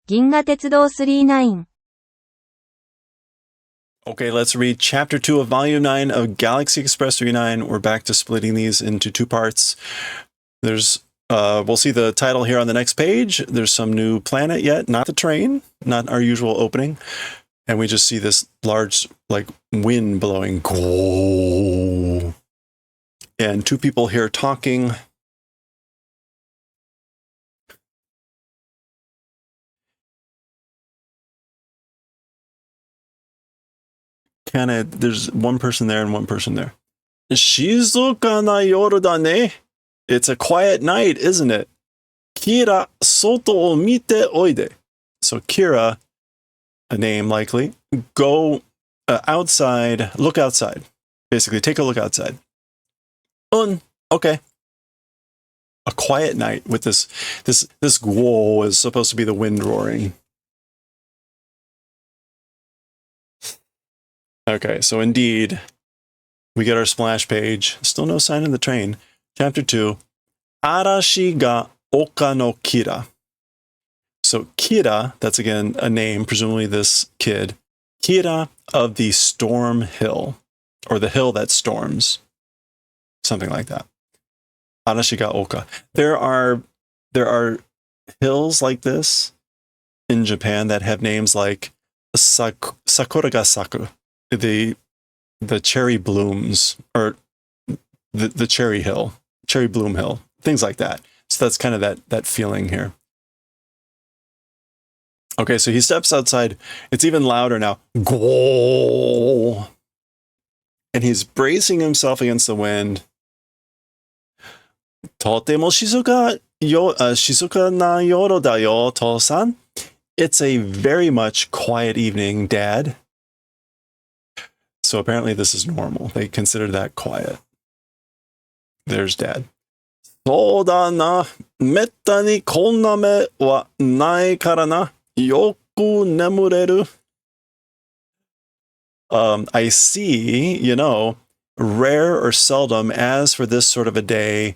銀河鉄道39 Okay, let's read Chapter 2 of Volume 9 of Galaxy Express 39. We're back to splitting these into two parts. We'll see the title here on the next page. There's some new planet yet, not the train, not our usual opening. And we just see this large, wind blowing. And two people here talking. There's one person there and one person there. Shizuka na yoru da ne. It's a quiet night, isn't it? Kira soto o mite oide. So Kira, a name likely, go outside, look outside. Basically, take a look outside. Okay. A quiet night with this guo is supposed to be the wind roaring. Okay, so indeed, we get our splash page. Still no sign of the train. Chapter 2, Arashi ga oka no Kira. So Kira, that's again a name, presumably this kid. Kira of the Storm Hill, or the hill that storms. Something like that. Arashi ga oka. There are hills like this in Japan that have names like Sakura ga saku. The cherry blooms, or the cherry hill, cherry bloom hill, things like that. So that's kind of that feeling here. Okay, so he steps outside. It's even louder now. Goal. And he's bracing himself against the wind. Totemo shizuka na yoru da yo, to-san. It's a very much quiet evening, Dad. So apparently this is normal. They consider that quiet. There's Dad. Soda na, metta ni konna me wa nai kara na, yoku nemureru. I see, rare or seldom, as for this sort of a day,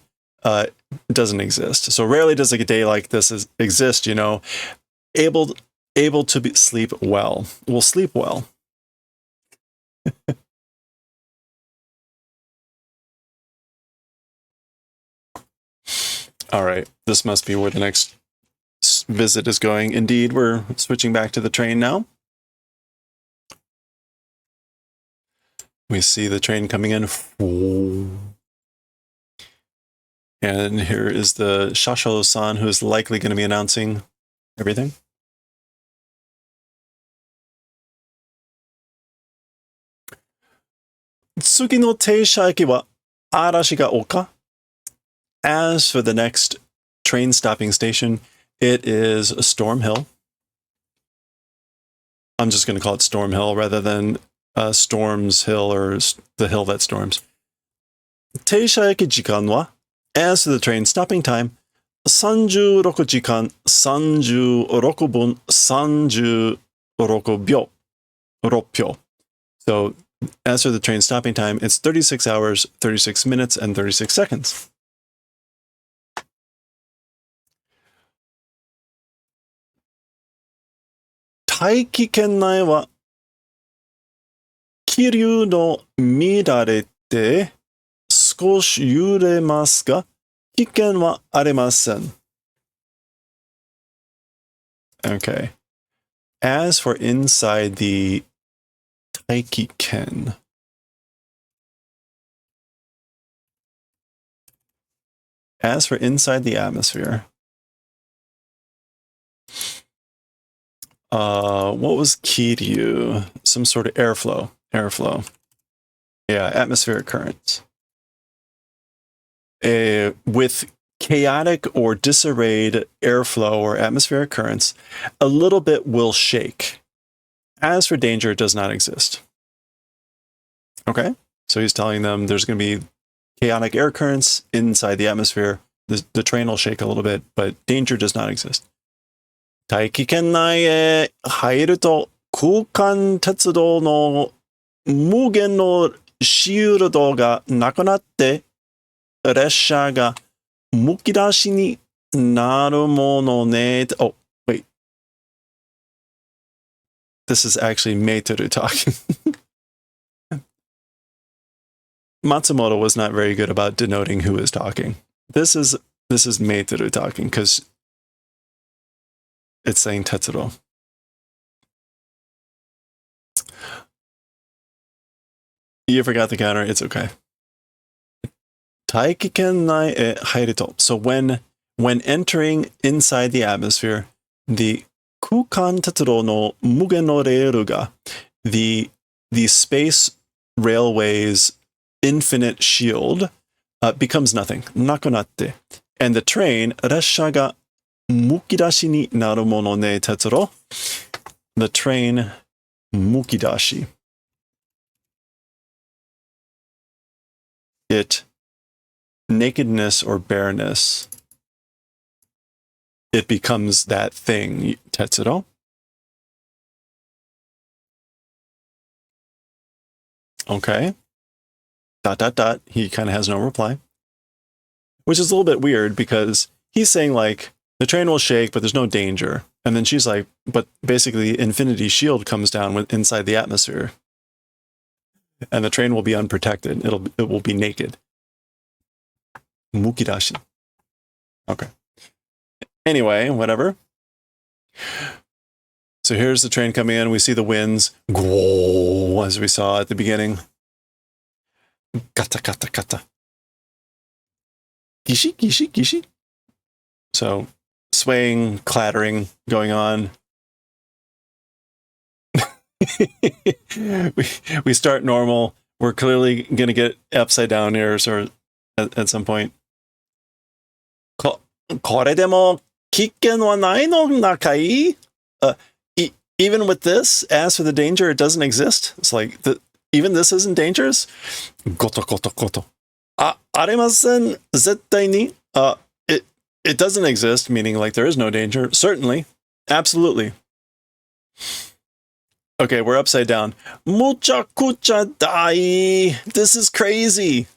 doesn't exist. So rarely does a day like this exist, able to sleep well. Will sleep well. All right, this must be where the next visit is going. Indeed, we're switching back to the train now. We see the train coming in. And here is the Shasholo-san, who's likely going to be announcing everything. Tsugi no teisha eki wa arashi ga oka. As for the next train stopping station, it is Storm Hill. I'm just going to call it Storm Hill rather than Storm's Hill, or the hill that storms. Teisha eki jikan wa, as to the train stopping time, 36時間36分36秒6秒. So as for the train stopping time, it's 36 hours, 36 minutes, and 36 seconds. Taiki ken nai wa kiryu no midare de skoshi yuremasu ga kiken wa arimasen. Okay. As for inside the Taiki ken, as for inside the atmosphere, what was Kiryu? Some sort of airflow. Yeah, atmospheric currents. With chaotic or disarrayed airflow or atmospheric currents, a little bit will shake. As for danger, it does not exist. Okay? So he's telling them there's going to be chaotic air currents inside the atmosphere. The train will shake a little bit, but danger does not exist. 大気圏内へ入ると空間鉄道の無限のシールドがなくなって列車がむき出しになるものね。Oh, wait. this is actually Meiteru talking. Matsumoto was not very good about denoting who is talking. This is Meiteru talking because it's saying Tetsuro. You forgot the counter. It's okay. Taikiken nai e hairito. So when entering inside the atmosphere, the Kukan Tetsuro no Mugen no Reiru ga, the space railway's infinite shield becomes nothing. Nakunatte. And the train, Resha ga mukidashi ni naru mono ne Tetsuro. The train mukidashi. It nakedness or bareness. It becomes that thing, Tetsuro. Okay. ... He kind of has no reply. Which is a little bit weird because he's saying like, the train will shake, but there's no danger. And then she's like, but basically Infinity Shield comes down inside the atmosphere. And the train will be unprotected. It will be naked. Mukidashi. Okay. Anyway, whatever. So here's the train coming in. We see the winds. Go, as we saw at the beginning. Kata, kata, kata. Gishi, gishi, gishi. So swaying, clattering going on. we start normal. We're clearly going to get upside down here or at some point. これでも危険はないのかい? Even with this, as for the danger, it doesn't exist. It's like, even this isn't dangerous? Goto, goto, goto. ありません、絶対に. It doesn't exist, meaning like there is no danger. Certainly. Absolutely. Okay, we're upside down. Mucha kucha dai. This is crazy.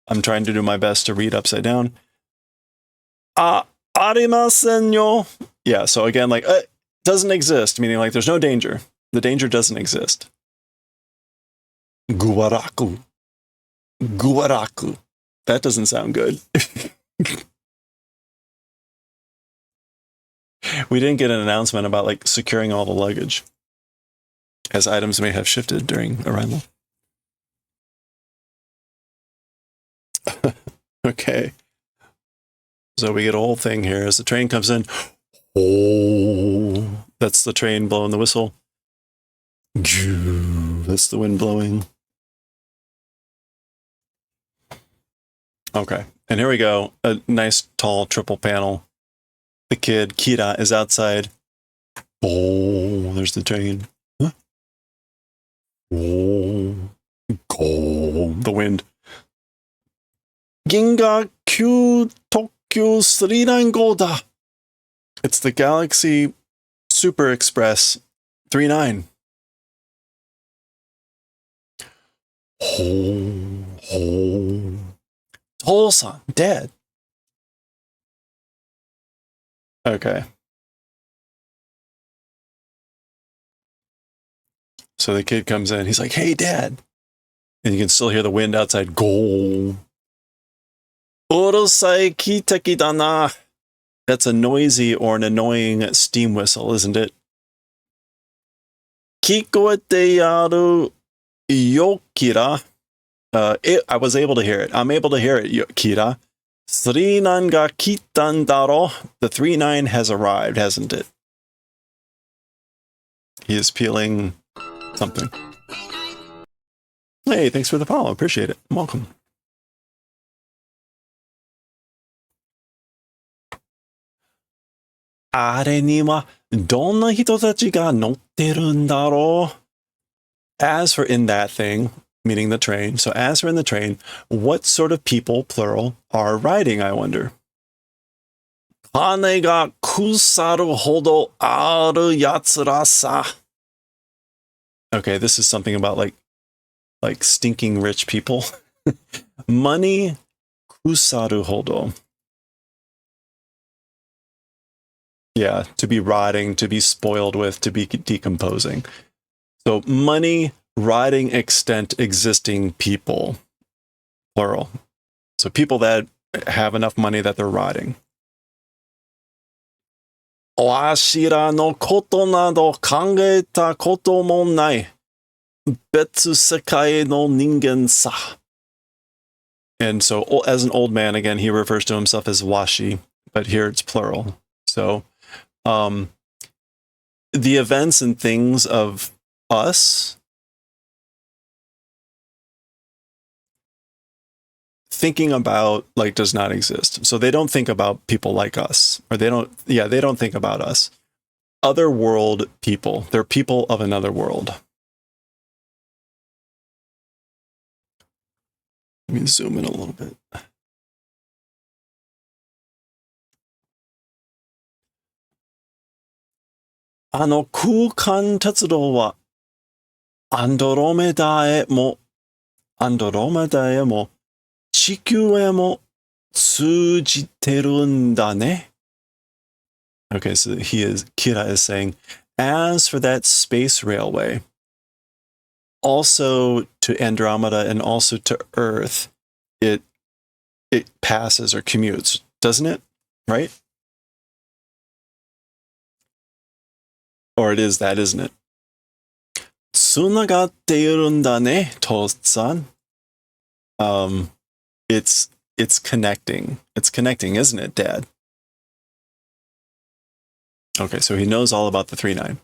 I'm trying to do my best to read upside down. Arimasen yo. Yeah, so again, like, doesn't exist, meaning like there's no danger. The danger doesn't exist. Guaraku. Guaraku. That doesn't sound good. We didn't get an announcement about like securing all the luggage, as items may have shifted during arrival. Okay. So we get a whole thing here as the train comes in. Oh, that's the train blowing the whistle. That's the wind blowing. Okay, and here we go. A nice tall triple panel. The kid, Kira, is outside. Oh, there's the train. Huh? Oh, the wind. Ginga Q Tokyo 395 da. It's the Galaxy Super Express 39. Oh. Toll-san, dead. Okay. So the kid comes in. He's like, hey, Dad. And you can still hear the wind outside. Go. Orosai kitaki da na. That's a noisy or an annoying steam whistle, isn't it? Kikoete yaru yo, Kira. I was able to hear it. I'm able to hear it, Kira. 39 ga kitan daro. The 39 has arrived, hasn't it? He is peeling something. Hey, thanks for the follow. Appreciate it. Welcome. Are ni wa donna hitotachi ga notteru n daro? As for in that thing, meaning the train. So as for in the train, what sort of people, plural, are riding, I wonder? Kane ga kusaru hodo aru yatsura sa. Okay, this is something about like stinking rich people. Money kusaru hodo. Yeah, to be rotting, to be spoiled with, to be decomposing. So money, rotting, extent, existing people, plural. So people that have enough money that they're rotting. わしらのことなど考えたこともない。別世界の人間さ. And so, as an old man, again, he refers to himself as washi, but here it's plural. So, the events and things of us, thinking about like does not exist. So they don't think about people like us, or they don't think about us. Other world people. They're people of another world. Let me zoom in a little bit. Ano 空間鉄道はアンドロメダへも地球へも通じてるんだね. Okay, so Kira is saying, as for that space railway, also to Andromeda and also to Earth, it passes or commutes, doesn't it? Right? Or it is that, isn't it? つながっているんだね, Toast-san. It's connecting. It's connecting, isn't it, Dad? Okay, so he knows all about the 3-9.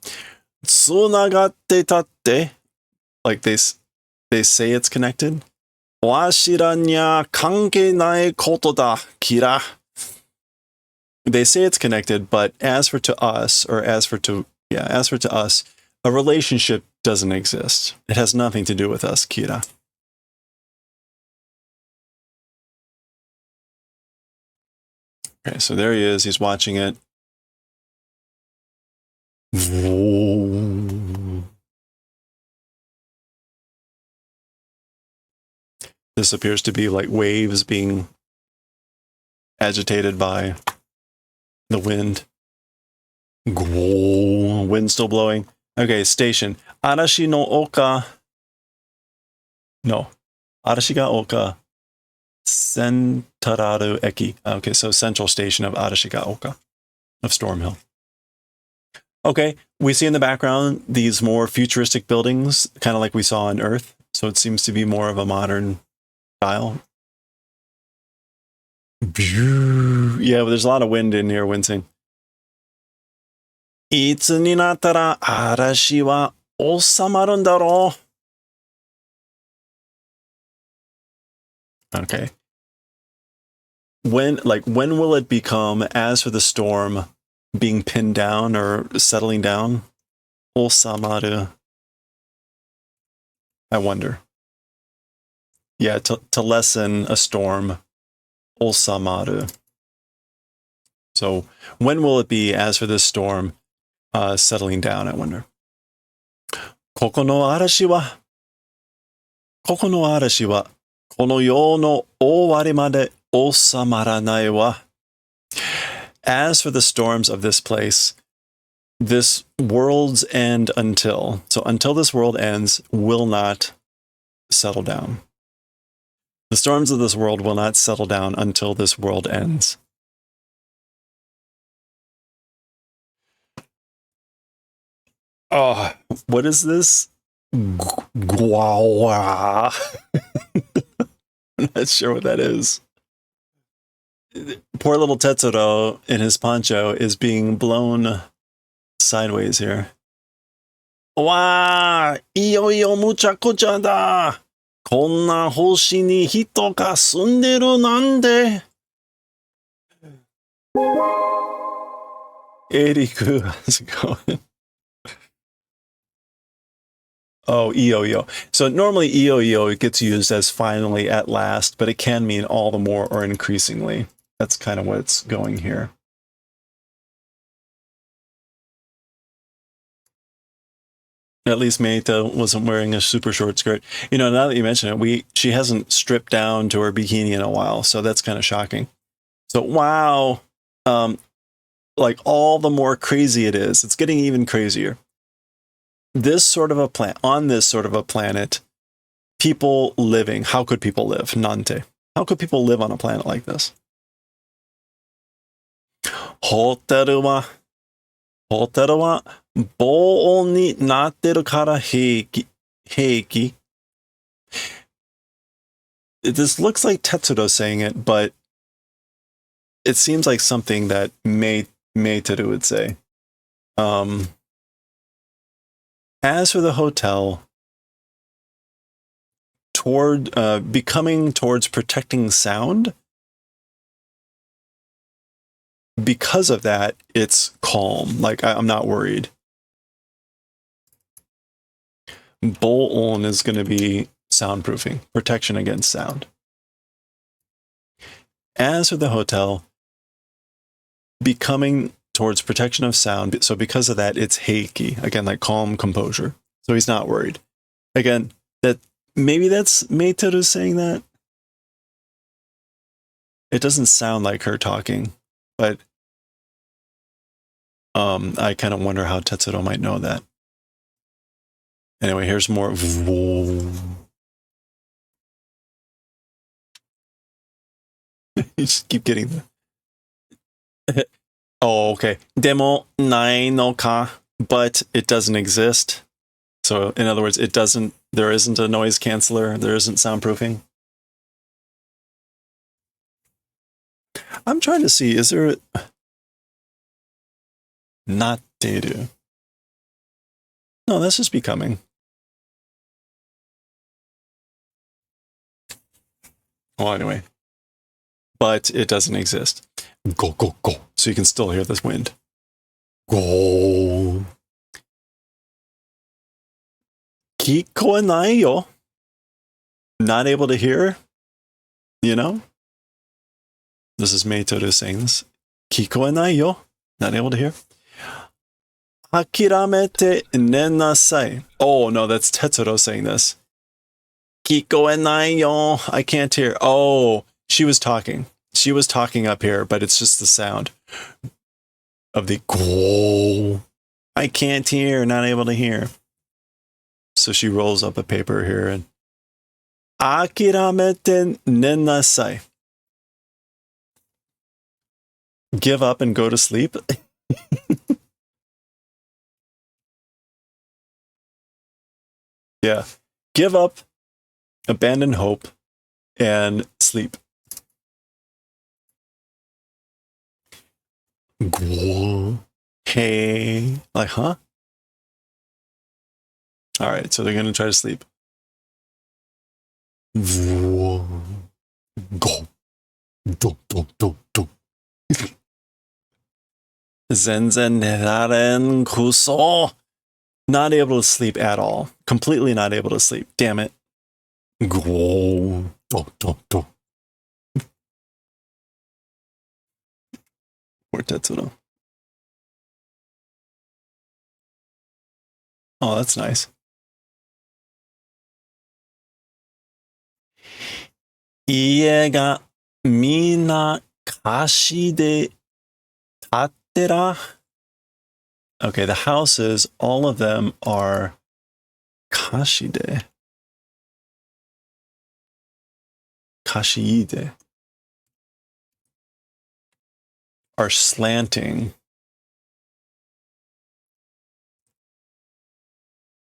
つながってたって, like they say it's connected. わしらにゃ関係ないことだ, Kira. They say it's connected, but as for to us, a relationship doesn't exist. It has nothing to do with us, Kira. Okay, so there he is. He's watching it. This appears to be like waves being agitated by the wind. Wind still blowing. Okay, station. Arashi no oka. No. Arashi ga oka. Sentararu eki. Okay, so central station of Arashi ga oka. Of Storm Hill. Okay, we see in the background these more futuristic buildings, kind of like we saw on Earth. So it seems to be more of a modern style. Yeah, but there's a lot of wind in here, wincing. いつになったら嵐は収まるんだろう? Okay. When will it become, as for the storm being pinned down or settling down? Osamaru. I wonder. Yeah, to lessen a storm. Osamaru. So when will it be, as for this storm, settling down, I wonder. ここの嵐はこの世の終わりまで収まらないわ. As for the storms of this place, this world's end until. So until this world ends, will not settle down. The storms of this world will not settle down until this world ends. Oh, what is this? Guawa. I'm not sure what that is. Poor little Tetsuro in his poncho is being blown sideways here. Wow! Iyo muchakucha da! Konna hoshi ni hito ga sunderu nande! Eriku, how's it going? Oh, iyo. So normally iyo gets used as finally, at last, but it can mean all the more or increasingly. That's kind of what's going here. At least Meita wasn't wearing a super short skirt. You know, now that you mention it, she hasn't stripped down to her bikini in a while, so that's kind of shocking. So, wow. like all the more crazy it is. It's getting even crazier. This sort of a planet, on this sort of a planet, people living, how could people live? Nante. How could people live on a planet like this? Hoteru wa防音になってるから平気. This looks like Tetsuro saying it, but it seems like something that Meiteru would say. As for the hotel, becoming towards protecting sound, because of that, it's calm. Like, I'm not worried. Boon is going to be soundproofing, protection against sound. As for the hotel, becoming towards protection of sound, so because of that, it's heiki, again, like calm composure. So he's not worried. Again, that maybe that's Meiteru saying that. It doesn't sound like her talking, but I kind of wonder how Tetsuro might know that. Anyway, here's more. You just keep getting the. Oh, okay. Demo nai no ka, but it doesn't exist. So, in other words, there isn't a noise canceller, there isn't soundproofing. I'm trying to see, is there natteru? No, that's just becoming. Well, anyway. But it doesn't exist. Go, go, go. So you can still hear this wind. Go. Kikoenai yo. Not able to hear. You know? This is Meitoru saying this. Kikoenai yo. Not able to hear. Akiramete nenasai. Oh, no, that's Tetsuro saying this. Kikoenai yo. I can't hear. Oh, she was talking. She was talking up here, but it's just the sound of the go. I can't hear, not able to hear. So she rolls up a paper here and Akiramete nenasai. Give up and go to sleep. Yeah. Give up, abandon hope, and sleep. Hey. Like, huh? All right, so they're going to try to sleep. Go. Do, do, do, do. Zenzen neraren kuso. Not able to sleep at all. Completely not able to sleep. Damn it. Go. Do, do, do. Poor Tetsuro. Oh, that's nice. Ie ga mina kashi de tattera. Okay, the houses, all of them are kashide. Kashiide. Are slanting.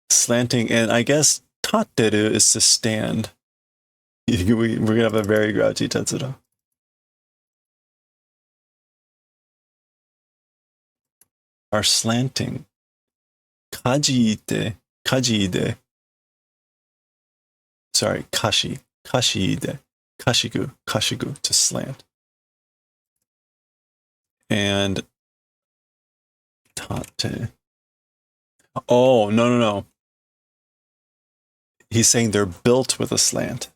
Slanting, and I guess tatteru is to stand. We're going to have a very grouchy Tetsuro. Are slanting. Kajiite. Kajiide. Sorry, kashi. Kashiide. Kashigu. Kashigu. To slant. And tate. Oh, no. He's saying they're built with a slant.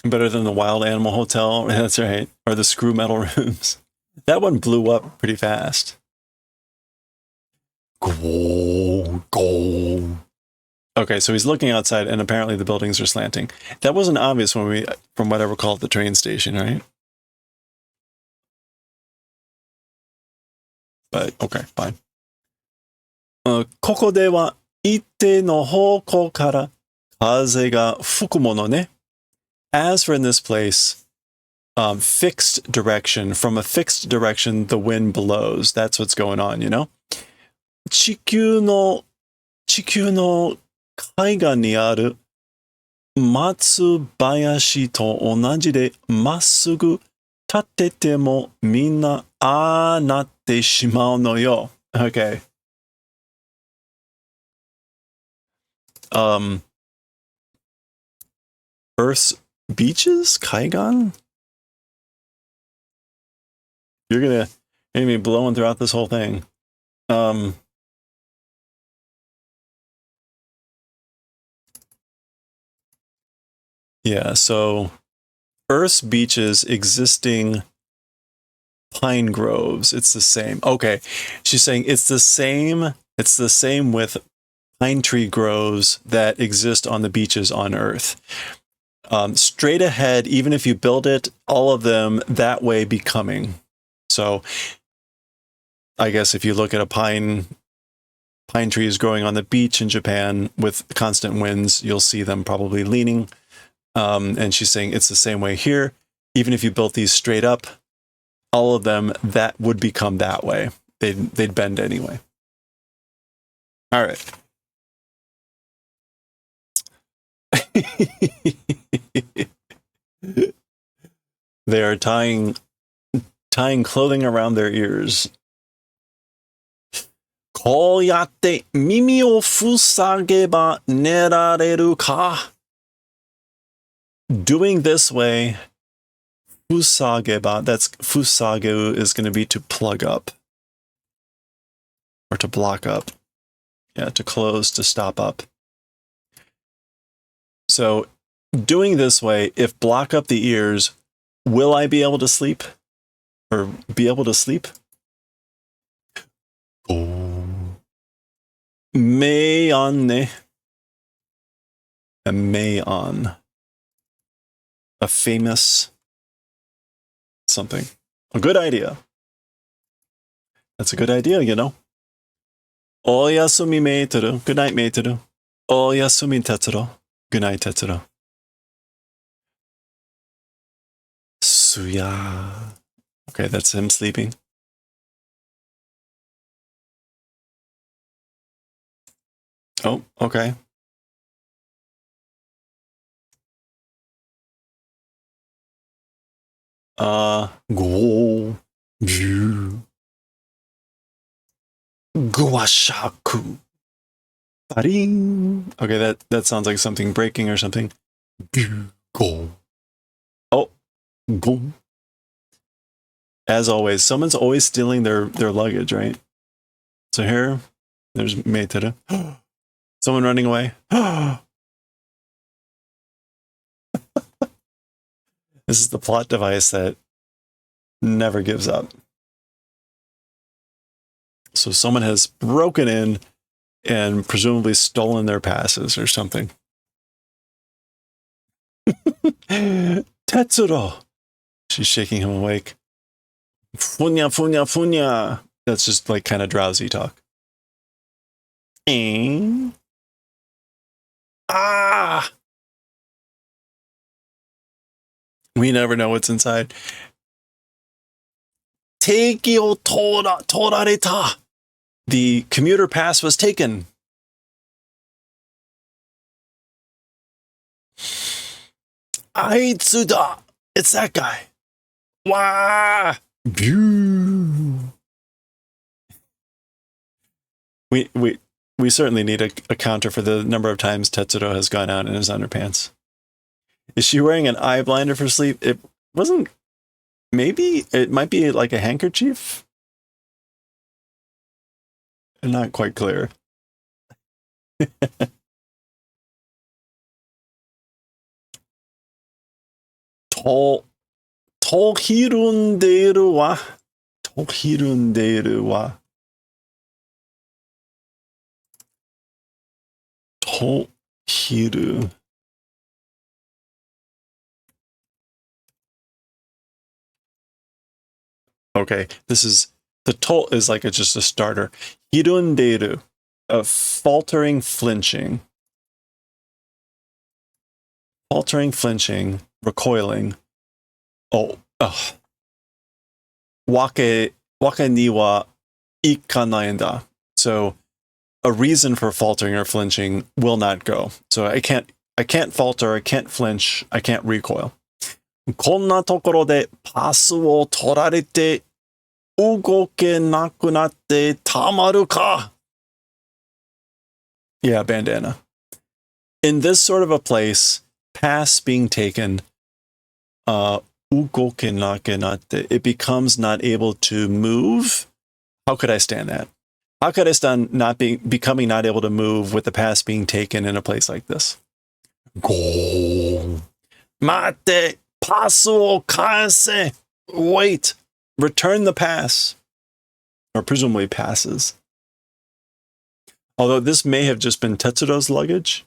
Better than the Wild Animal Hotel. That's right. Or the Screw Metal Rooms. That one blew up pretty fast. Go. Okay, so he's looking outside, and apparently the buildings are slanting. That wasn't obvious from what I recall at the train station, right? But okay, fine. ここでは一定の方向から風が吹くものね。As for in this place, fixed direction. From a fixed direction, the wind blows. That's what's going on, you know? 地球の海岸にある松林と同じでまっすぐ立ててもみんなああなってしまうのよ。Okay. Earth's beaches? Kaigan? You're gonna be blowing throughout this whole thing. Yeah, so Earth's beaches, existing pine groves, it's the same. Okay, she's saying it's the same with pine tree groves that exist on the beaches on Earth. Straight ahead, even if you build it, all of them that way be coming. So I guess if you look at a pine trees growing on the beach in Japan with constant winds, you'll see them probably leaning. And she's saying it's the same way here. Even if you built these straight up, all of them that would become that way. They'd bend anyway. All right. They are tying clothing around their ears. こうやって耳を塞げば寝られるか? Doing this way, fusageba, that's fusageu is going to be to plug up. Or to block up. Yeah, to close, to stop up. So, doing this way, if block up the ears, will I be able to sleep? Or be able to sleep? Oh. Meion. A meion. A famous something. A good idea. That's a good idea, you know. Oyasumi meiteru. Good night, meiteru. Oyasumi tetsuro. Good night, tetsuro. Suya. Okay, that's him sleeping. Oh, okay. Go. Guashaku. Baring. Okay, that sounds like something breaking or something. Go. Oh, go. As always, someone's always stealing their luggage, right? So here, there's Meiteru. Someone running away. This is the plot device that never gives up. So someone has broken in and presumably stolen their passes or something. Tetsuro! She's shaking him awake. Funya, funya, funya! That's just like kind of drowsy talk. Ah! We never know what's inside. Teiki o torareta. The commuter pass was taken. Aitsuda. It's that guy. Wah! We certainly need a counter for the number of times Tetsuro has gone out in his underpants. Is she wearing an eye blinder for sleep? It wasn't. Maybe it might be like a handkerchief. Not quite clear. Tohirunderu wa. Ho hiru. Okay, this is the to is like just a starter. Hirunderu, faltering, flinching. Faltering, flinching, recoiling. Oh, wake ni wa ikanai n da. So a reason for faltering or flinching will not go. So I can't falter, I can't flinch, I can't recoil. こんなところでパスを取られて動けなくなってたまるか? Yeah, bandana. In this sort of a place, pass being taken, ugoke nake natte, it becomes not able to move. How could I stand that? How could I stand becoming not able to move with the pass being taken in a place like this? Go. Mate, pass o kaese. Wait, return the pass. Or presumably passes. Although this may have just been Tetsuro's luggage.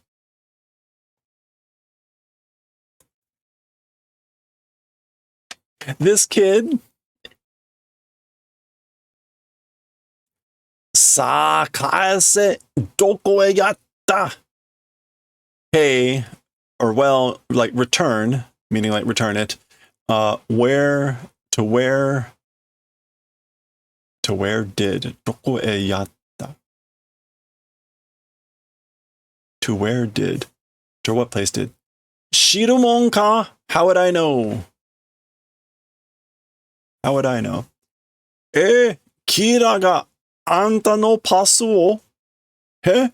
This kid. Sa kaese doko e yatta. Hey, or well, like return, meaning like return it. Where did doko e yatta? To where did? To what place did? Shirumon ka? How would I know? How would I know? Kira ga anta no pasu wo? He?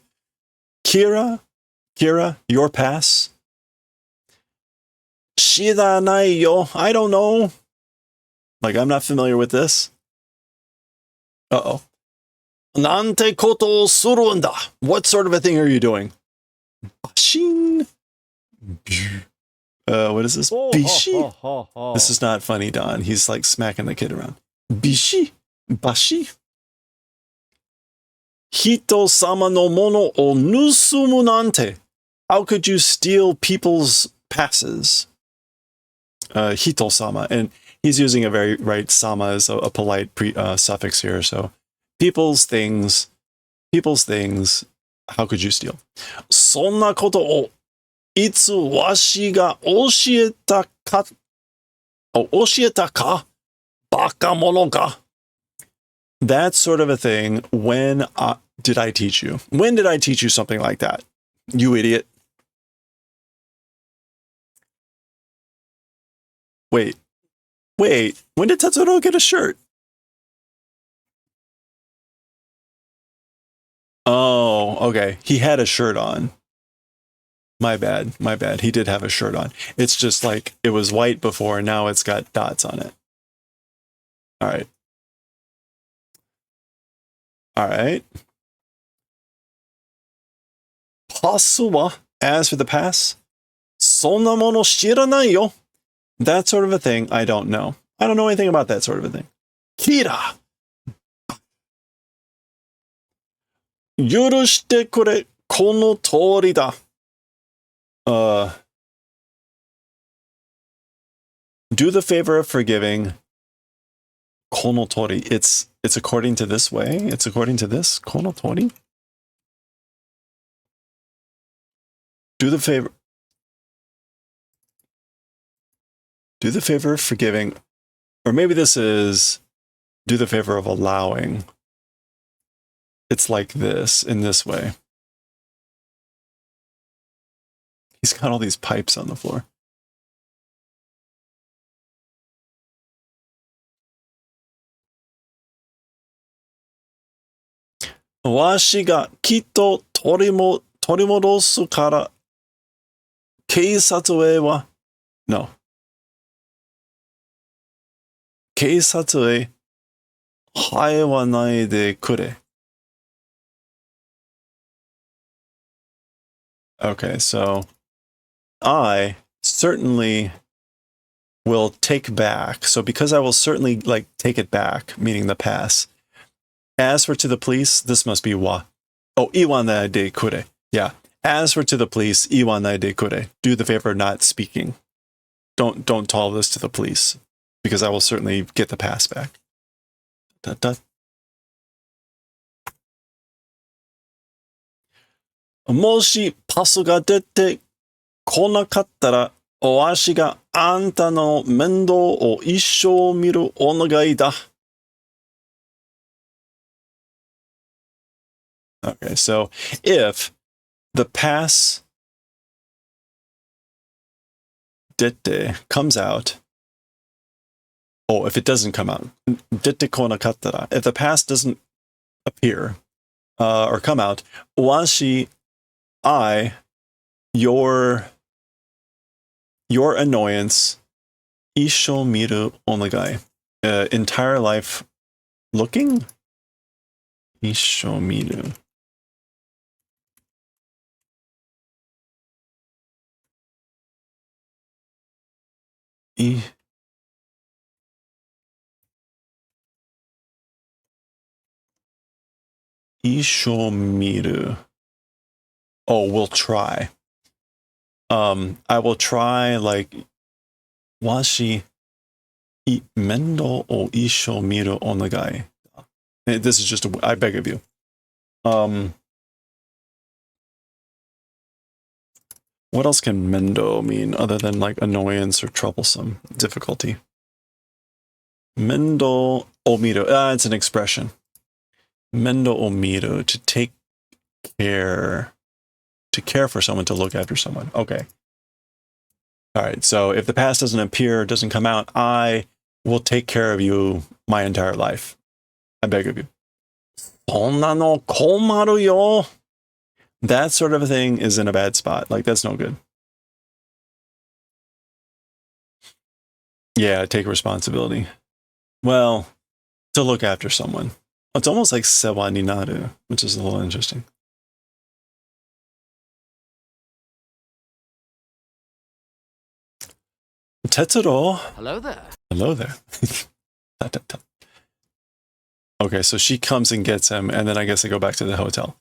Kira, your pass? Shiranai yo. I don't know. Like, I'm not familiar with this. Uh-oh. Nante koto o suru nda? What sort of a thing are you doing? Bashin. What is this? Bishi? This is not funny, Don. He's like smacking the kid around. Bishi? Bashi? Hito sama no mono o nusumu nante. How could you steal people's passes? Hito sama. And he's using a very, right, sama is a polite suffix here. So people's things, how could you steal? Sonna koto o itsu washi ga oshieta ka? Baka mono ga? That sort of a thing. When did I teach you? When did I teach you something like that? You idiot. Wait. When did Tetsuro get a shirt? Oh, okay. He had a shirt on. My bad. He did have a shirt on. It's just like it was white before, and now it's got dots on it. All right. Pasu wa, as for the pass, sonna mono shiranai yo. That sort of a thing, I don't know. I don't know anything about that sort of a thing. Kira! Yurushite kure kono tori da. Do the favor of forgiving. Kono tori. It's according to this way. It's according to this. Kono tori. Do the favor of forgiving. Or maybe this is do the favor of allowing. It's like this, in this way. He's got all these pipes on the floor. Washi ga kitto torimorosu kara keisatsu e wa. No. Keisatsu e hae wa nai de kure. Okay, so I certainly will take back. So because I will certainly like take it back, meaning the pass. As for to the police, this must be wa. Oh, iwa nai de kure. Yeah. As for to the police, iwanai de kure. Do the favor of not speaking. Don't tell this to the police, because I will certainly get the pass back. Da, da. もしパスが出てこなかったら、わしがあんたの面倒を一生見るお願いだ。Okay, so if the pass dete comes out, if it doesn't come out, dete konakattara, if the pass doesn't appear or come out, washi, I, your annoyance, isho miru onagai, entire life looking, isho miru. Isho miru. Oh, we'll try. I will try, like, washi mendo o isho miru onagai. This is just I beg of you. What else can mendo mean other than like annoyance or troublesome, difficulty? Mendo o miru. It's an expression. Mendo o miru, to take care, to care for someone, to look after someone. Okay. All right. So if the past doesn't appear, doesn't come out, I will take care of you my entire life. I beg of you. そんなの困るよ. That sort of a thing is in a bad spot. Like, that's no good. Yeah, take responsibility. Well, to look after someone. It's almost like sewa ni naru, which is a little interesting. Tetsuro. Hello there. Hello there. Okay, so she comes and gets him, and then I guess they go back to the hotel.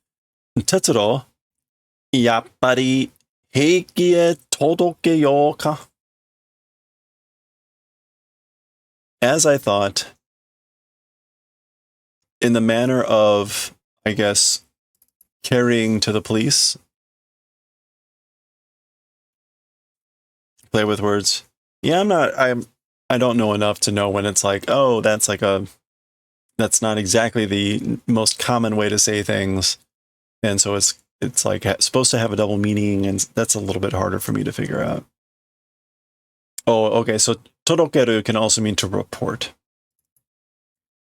Tetsuro, yappari heiki e todokeyo ka? As I thought, in the manner of, I guess, carrying to the police. Play with words. Yeah, I don't know enough to know when it's like, oh, that's not exactly the most common way to say things. And so it's like supposed to have a double meaning, and that's a little bit harder for me to figure out. Oh, okay, so torokeru can also mean to report.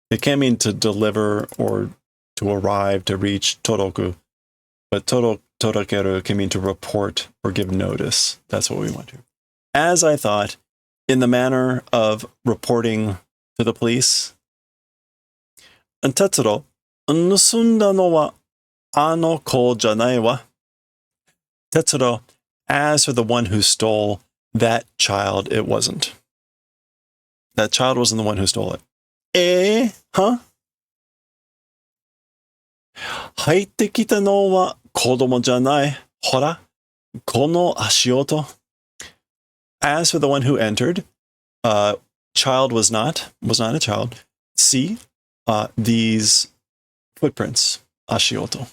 It can mean to deliver or to arrive, to reach, toroku. But torokeru can mean to report or give notice. That's what we want to. As I thought, in the manner of reporting to the police. Tetsuro, 盗んだのはあの子じゃないわ. Tetsuro, as for the one who stole that child, it wasn't. That child wasn't the one who stole it. Huh? 入ってきたのは子供じゃない。ほら、この足音. As for the one who entered, child was not a child. See, these footprints, ashioto.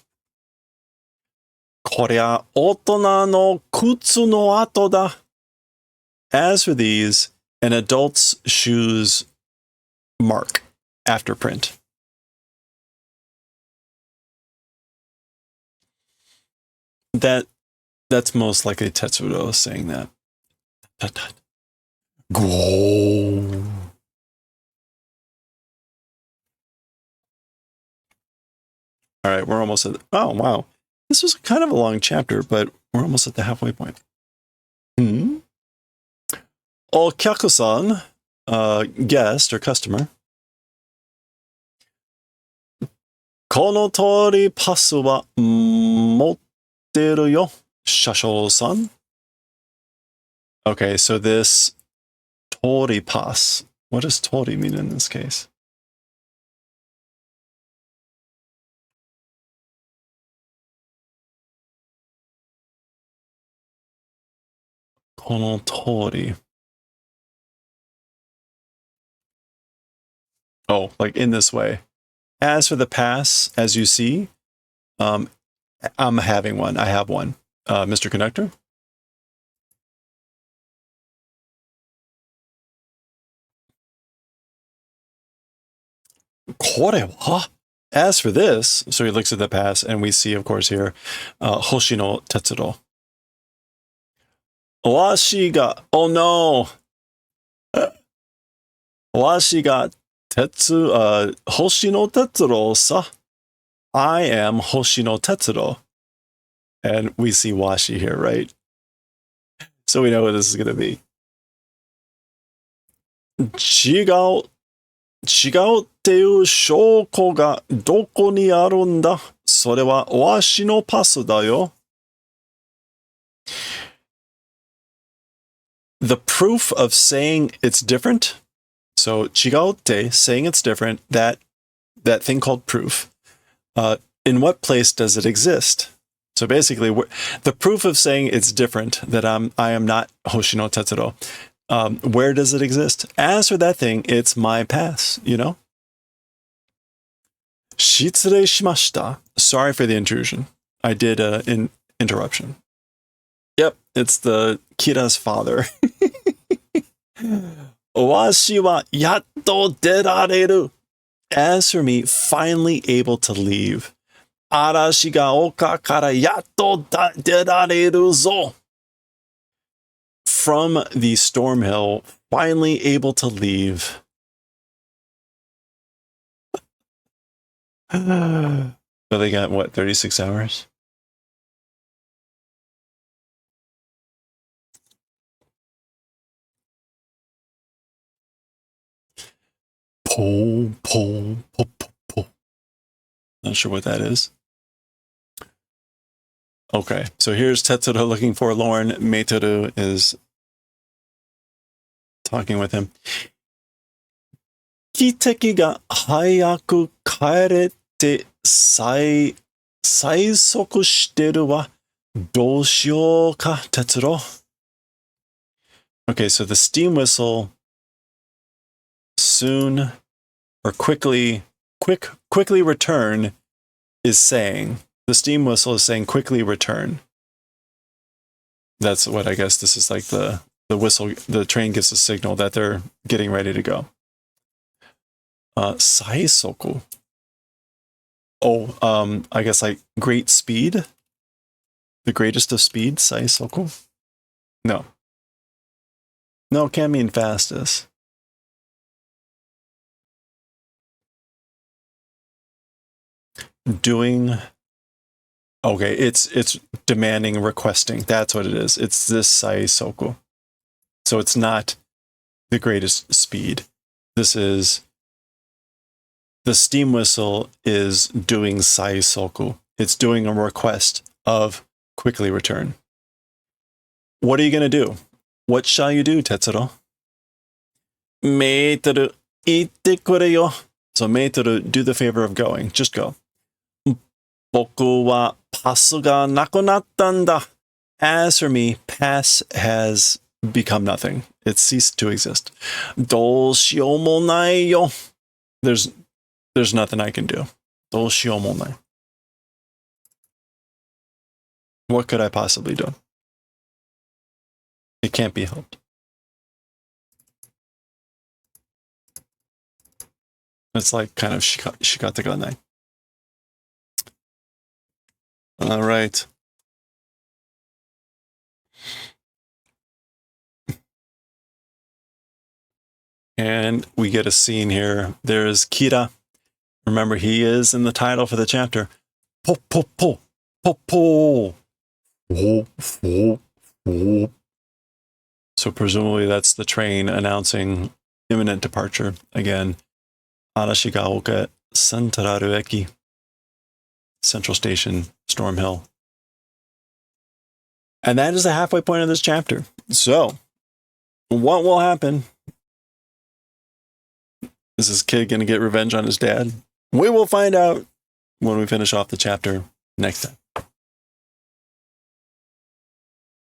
こりゃ大人の靴の跡だ. As for these, an adult's shoes mark after print. That's most likely Tetsuro saying that. Go. All right, we're almost at. Oh wow, this was kind of a long chapter, but we're almost at the halfway point. Okyaku-san, guest or customer. この通りパスは持ってるよ、車掌さん. Okay, so this tori pass. What does tori mean in this case? Konotori. Oh, like in this way. As for the pass, as you see, I'm having one. I have one. Mr. Conductor? Korewa? As for this, so he looks at the pass, and we see, of course, here, Hoshino Tetsuro. Washi ga, oh no! Washi ga Hoshino Tetsuro sa. I am Hoshino Tetsuro. And we see Washi here, right? So we know what this is going to be. 違うっていう証拠がどこにあるんだ。それはわしのパスだよ。The proof of saying it's different. So 違うって saying it's different, that thing called proof. In what place does it exist? So basically, the proof of saying it's different, that I am not Hoshino Tetsuro, where does it exist? As for that thing, it's my pass, you know? 失礼しました. Sorry for the intrusion. I did an interruption. Yep, it's the Kira's father. わしはやっと出られる. As for me, finally able to leave. 嵐が丘からやっと出られるぞ. From the storm hill, finally able to leave. So they got, what, 36 hours? Po. Not sure what that is. Okay, so here's Tetsuro looking forlorn. Meitoru is talking with him. 奇跡が早く帰れて催促してるわ。どうしようか、Tetsuro. Okay, so the steam whistle soon or quickly return is saying. The steam whistle is saying quickly return. That's what I guess this is like the whistle, the train gives a signal that they're getting ready to go. Saisoku. Oh, I guess like great speed? The greatest of speed, Saisoku? No. No, it can't mean fastest. Doing... Okay, it's demanding, requesting. That's what it is. It's this Saisoku. So it's not the greatest speed. This is... The steam whistle is doing Saisoku. It's doing a request of quickly return. What are you going to do? What shall you do, Tetsuro? Meitoru, itte kure yo. So Meitoru, do the favor of going. Just go. Boku wa pasu ga nakunatta n da. As for me, pass has become nothing. It's ceased to exist. Doshiyou mo nai yo. There's nothing I can do. Doshiyou mo nai. What could I possibly do? It can't be helped. It's like kind of shikata ga nai. All right. And we get a scene here. There's Kira. Remember, he is in the title for the chapter. Po, po, po, po, po. Wo, wo, wo. So presumably that's the train announcing imminent departure. Again, Arashigaoka Santararu Eki. Central Station, Storm Hill. And that is the halfway point of this chapter. So, what will happen? Is this kid going to get revenge on his dad? We will find out when we finish off the chapter next time.